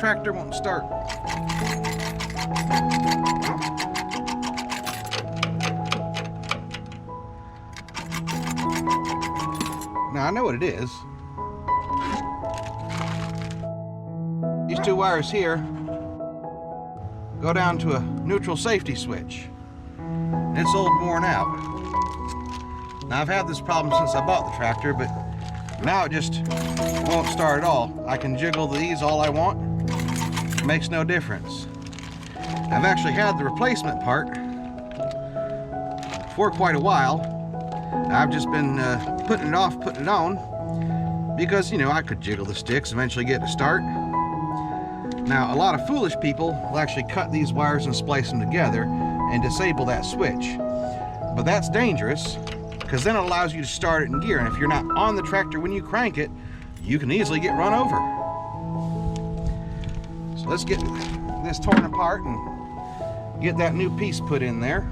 tractor won't start. Now, I know what it is. These two wires here go down to a neutral safety switch. It's old, worn out. Now, I've had this problem since I bought the tractor, but now it just won't start at all. I can jiggle these all I want. It makes no difference. I've actually had the replacement part for quite a while. I've just been putting it off, putting it on, because, you know, I could jiggle the sticks, eventually get it to start. Now, a lot of foolish people will actually cut these wires and splice them together and disable that switch. But that's dangerous, because then it allows you to start it in gear, and if you're not on the tractor when you crank it, you can easily get run over. So let's get this torn apart and get that new piece put in there.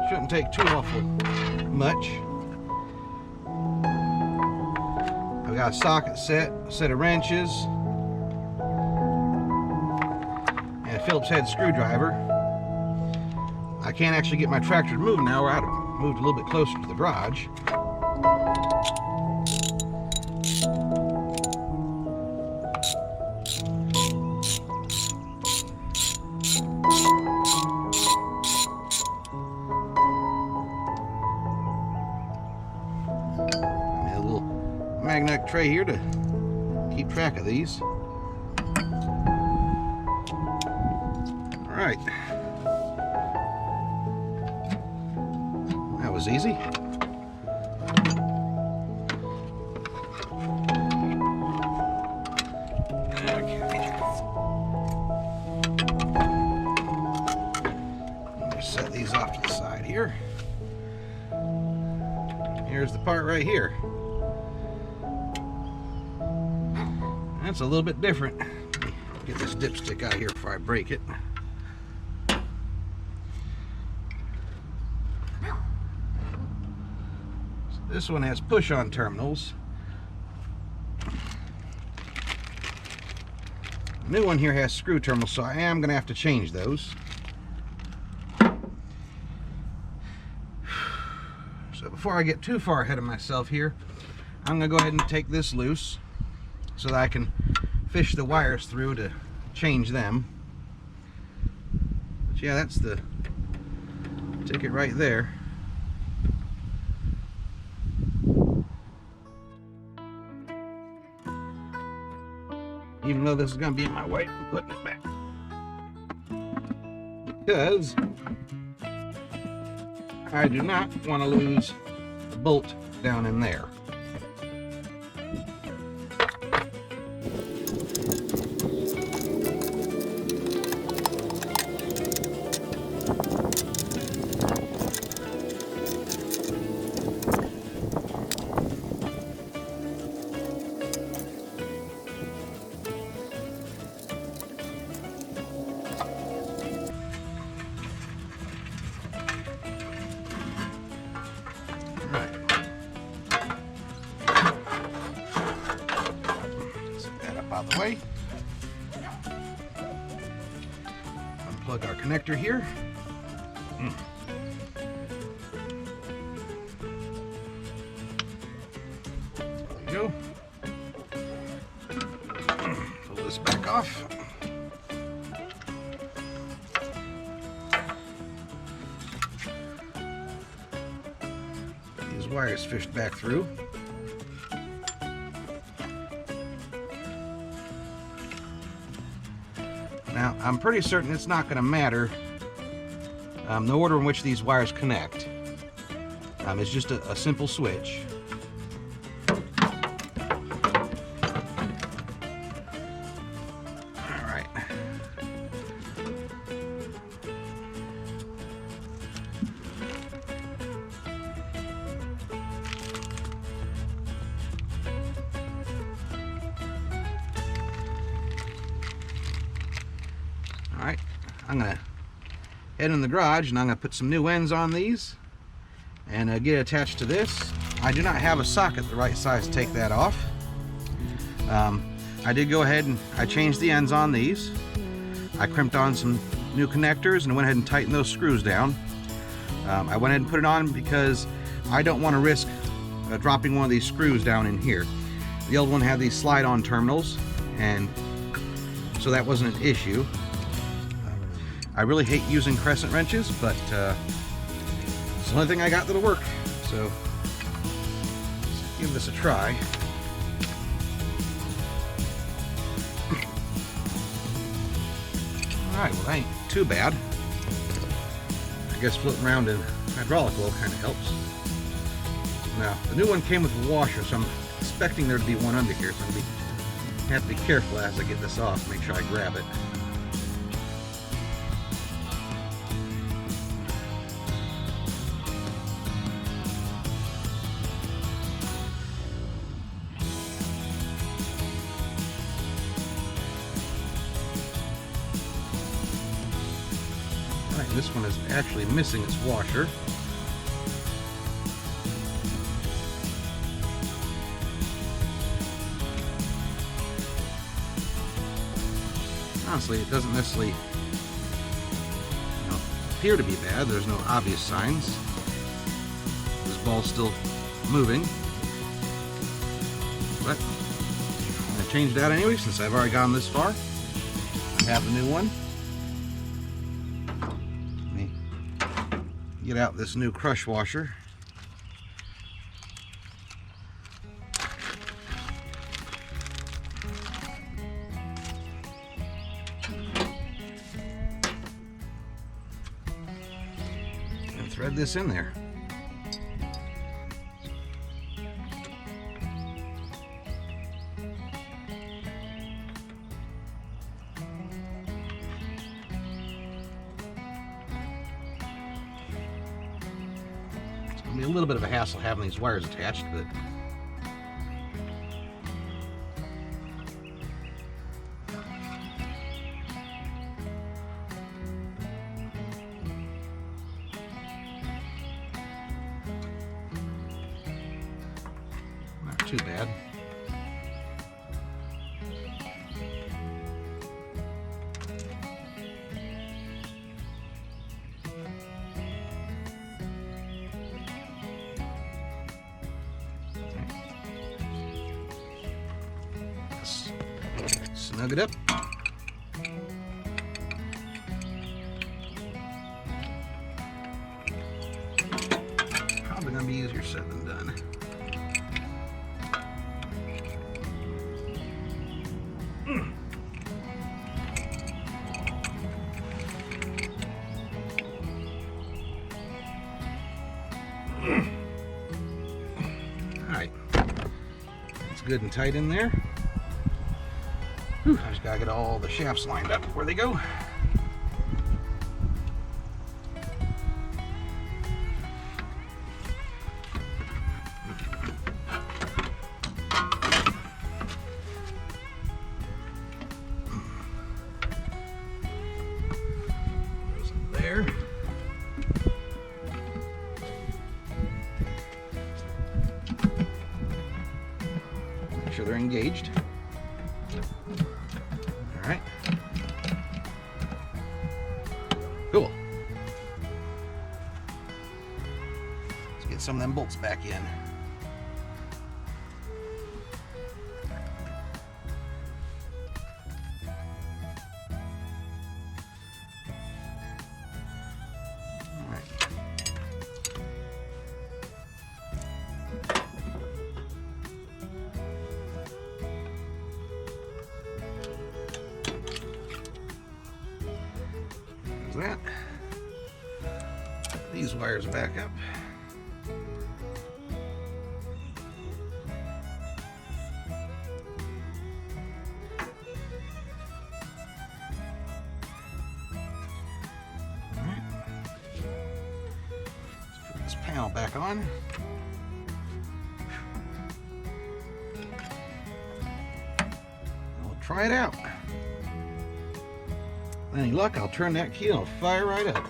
Shouldn't take too awful much. I've got a socket set, a set of wrenches, and a Phillips head screwdriver. I can't actually get my tractor to move now, or I'd have moved a little bit closer to the garage. A little magnetic tray here to keep track of these. All right. That was easy. Just set these off to the side here. Here's the part right here. That's a little bit different. Let me get this dipstick out here before I break it. This one has push-on terminals. The new one here has screw terminals, so I am going to have to change those. So before I get too far ahead of myself here, I'm going to go ahead and take this loose so that I can fish the wires through to change them. But yeah, that's the ticket right there. Even though this is going to be in my way, I'm putting it back. Because I do not want to lose the bolt down in there. Out of the way. Unplug our connector here. There we go. Pull this back off. These wires fished back through. Now, I'm pretty certain it's not going to matter the order in which these wires connect. It's just a simple switch. All right. Alright, I'm going to head in the garage and I'm going to put some new ends on these and get it attached to this. I do not have a socket the right size to take that off. I did go ahead and I changed the ends on these. I crimped on some new connectors and went ahead and tightened those screws down. I went ahead and put it on because I don't want to risk dropping one of these screws down in here. The old one had these slide-on terminals, and so that wasn't an issue. I really hate using crescent wrenches, but it's the only thing I got that'll work. So let's give this a try. Alright, well that ain't too bad. I guess floating around in hydraulic oil kind of helps. Now, the new one came with a washer, so I'm expecting there to be one under here, so I'm going to have to be careful as I get this off, make sure I grab it. Alright, this one is actually missing its washer. Honestly, it doesn't necessarily appear to be bad. There's no obvious signs. This ball's still moving. But I'm going to change that anyway since I've already gone this far. I have the new one. Let me get out this new crush washer. Thread this in there. It's going to be a little bit of a hassle having these wires attached, but too bad. Snug it up. Probably gonna be easier said than done. Alright, it's good and tight in there. Whew, I just gotta get all the shafts lined up before they go. Goes in there. Make sure they're engaged. Alright. Cool. Let's get some of them bolts back in. That. These wires back up. All right. Let's put this panel back on. We'll try it out. Any luck, I'll turn that key and it'll fire right up.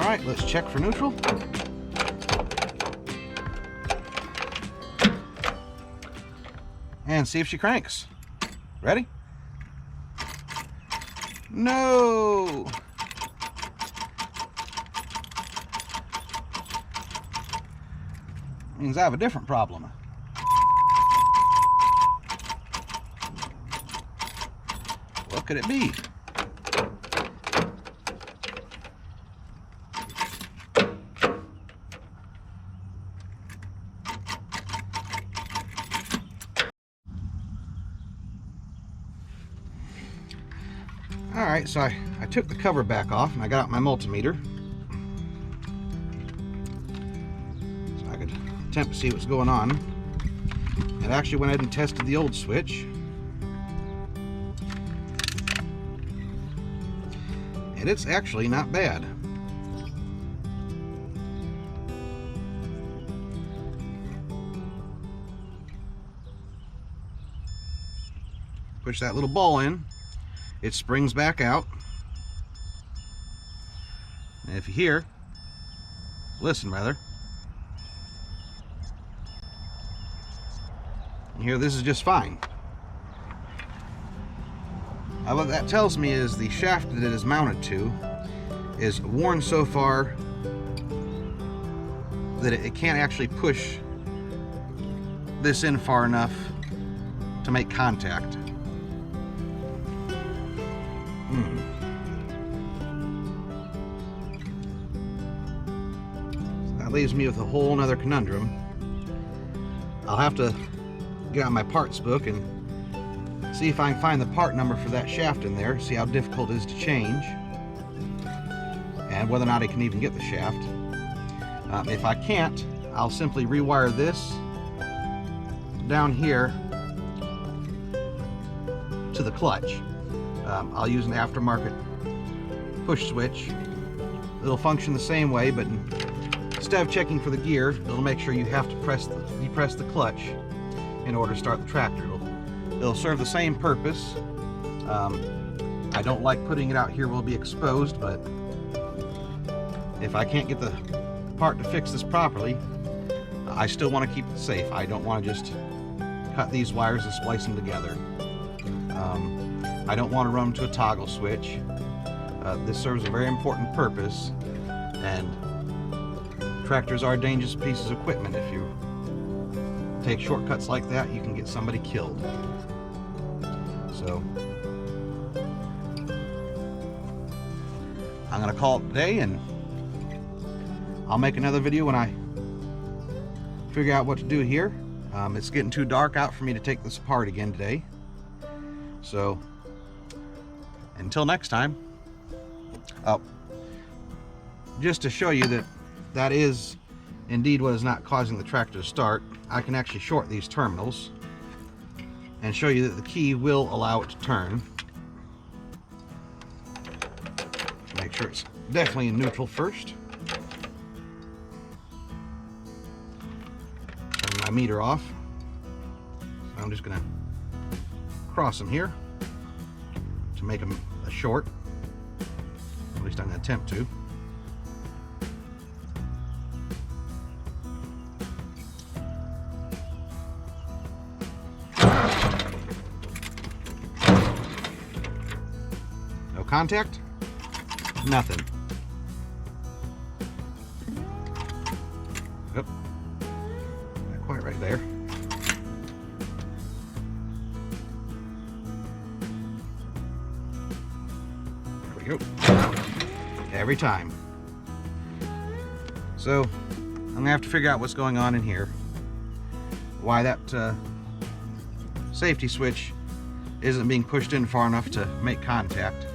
Alright, let's check for neutral. And see if she cranks. Ready? No! Means I have a different problem. What could it be? Alright, so I took the cover back off and I got out my multimeter. So I could attempt to see what's going on. And actually went ahead and tested the old switch. And it's actually not bad. Push that little ball in. It springs back out. And if you hear, listen rather, you hear this is just fine. Now what that tells me is the shaft that it is mounted to is worn so far that it can't actually push this in far enough to make contact. That leaves me with a whole nother conundrum. I'll have to get out my parts book and see if I can find the part number for that shaft in there, see how difficult it is to change, and whether or not I can even get the shaft. If I can't, I'll simply rewire this down here to the clutch. I'll use an aftermarket push switch. It'll function the same way, but instead of checking for the gear, it'll make sure you have to depress the clutch in order to start the tractor. It'll serve the same purpose. I don't like putting it out here where it'll be exposed, but if I can't get the part to fix this properly, I still want to keep it safe. I don't want to just cut these wires and splice them together. I don't want to run them to a toggle switch. This serves a very important purpose, and tractors are dangerous pieces of equipment. If you take shortcuts like that, you can get somebody killed. So I'm going to call it today, and I'll make another video when I figure out what to do here. It's getting too dark out for me to take this apart again today. So until next time, just to show you that that is indeed what is not causing the tractor to start, I can actually short these terminals and show you that the key will allow it to turn. Make sure it's definitely in neutral first. Turn my meter off. So I'm just going to cross them here to make them a short. At least I'm going to attempt to. No contact? Nothing. Yep. Not quite right there. There we go. Every time. So I'm gonna have to figure out what's going on in here. Why that safety switch isn't being pushed in far enough to make contact.